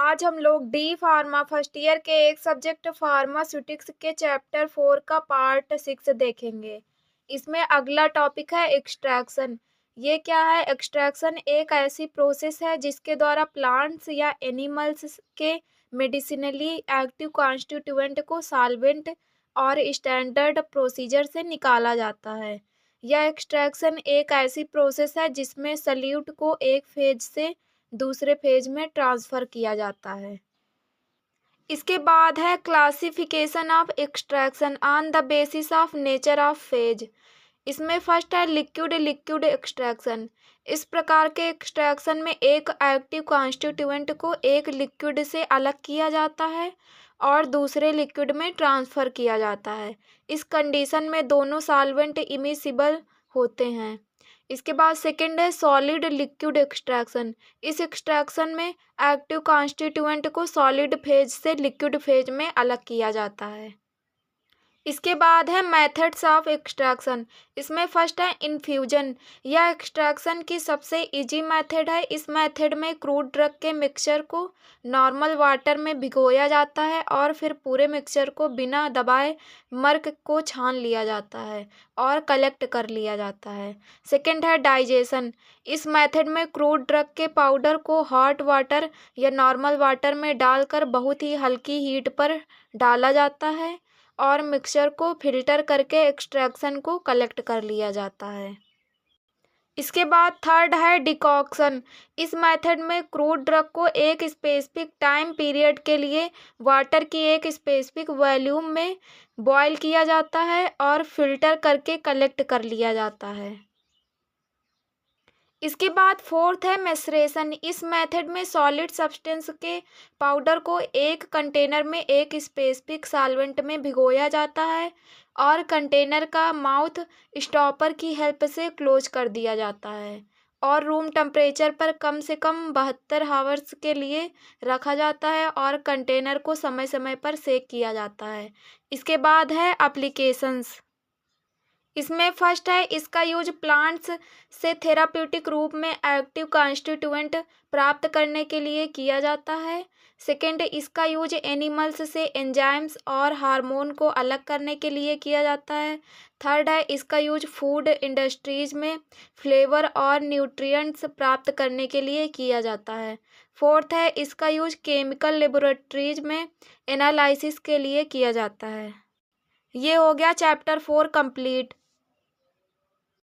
आज हम लोग डी फार्मा फर्स्ट ईयर के एक सब्जेक्ट फार्मास्यूटिक्स के चैप्टर 4 का पार्ट 6 देखेंगे। इसमें अगला टॉपिक है एक्सट्रैक्शन। ये क्या है? एक्सट्रैक्शन एक ऐसी प्रोसेस है जिसके द्वारा प्लांट्स या एनिमल्स के मेडिसिनली एक्टिव कॉन्स्टिट्यूएंट को सॉल्वेंट और स्टैंडर्ड प्रोसीजर से निकाला जाता है। यह एक्सट्रैक्शन एक ऐसी प्रोसेस है जिसमें सल्यूट को एक फेज से दूसरे फेज में ट्रांसफर किया जाता है। इसके बाद है classification of extraction on the basis of nature of phase. इसमें फर्स्ट है लिक्विड लिक्विड एक्सट्रैक्शन। इस प्रकार के एक्सट्रैक्शन में एक एक्टिव कॉन्स्टिट्यूएंट को एक लिक्विड से अलग किया जाता है और दूसरे लिक्विड में ट्रांसफर किया जाता है। इस कंडीशन में दोनों सॉल्वेंट इमिसिबल होते हैं। इसके बाद सेकंड है सॉलिड लिक्विड एक्सट्रैक्शन। इस एक्सट्रैक्शन में एक्टिव कॉन्स्टिट्यूएंट को सॉलिड फेज से लिक्विड फेज में अलग किया जाता है। इसके बाद है मेथड्स ऑफ एक्सट्रैक्शन। इसमें फर्स्ट है इन्फ्यूजन। यह एक्सट्रैक्शन की सबसे इजी मेथड है। इस मेथड में क्रूड ड्रग के मिक्सचर को नॉर्मल वाटर में भिगोया जाता है और फिर पूरे मिक्सचर को बिना दबाए मर्क को छान लिया जाता है और कलेक्ट कर लिया जाता है। सेकंड है डाइजेशन। इस मेथड में क्रूड ड्रग के पाउडर को हॉट वाटर या नॉर्मल वाटर में डालकर बहुत ही हल्की हीट पर डाला जाता है और मिक्सचर को फिल्टर करके एक्सट्रैक्शन को कलेक्ट कर लिया जाता है। इसके बाद थर्ड है डिकॉक्शन। इस मेथड में क्रूड ड्रग को एक स्पेसिफिक टाइम पीरियड के लिए वाटर की एक स्पेसिफिक वॉल्यूम में बॉयल किया जाता है और फिल्टर करके कलेक्ट कर लिया जाता है। इसके बाद फोर्थ है मैसरेशन। इस मेथड में सॉलिड सब्सटेंस के पाउडर को एक कंटेनर में एक स्पेसिफिक सॉल्वेंट में भिगोया जाता है और कंटेनर का माउथ स्टॉपर की हेल्प से क्लोज कर दिया जाता है और रूम टेम्परेचर पर कम से कम 72 आवर्स के लिए रखा जाता है और कंटेनर को समय समय पर सेक किया जाता है। इसके बाद है एप्लीकेशंस। इसमें फर्स्ट है इसका यूज प्लांट्स से थेराप्यूटिक रूप में एक्टिव कॉन्स्टिट्यूएंट प्राप्त करने के लिए किया जाता है। सेकंड, इसका यूज एनिमल्स से एंजाइम्स और हार्मोन को अलग करने के लिए किया जाता है। थर्ड है इसका यूज फूड इंडस्ट्रीज में फ्लेवर और न्यूट्रिएंट्स प्राप्त करने के लिए किया जाता है। फोर्थ है इसका यूज केमिकल लेबोरेटरीज में एनालिसिस के लिए किया जाता है। ये हो गया चैप्टर 4 कंप्लीट।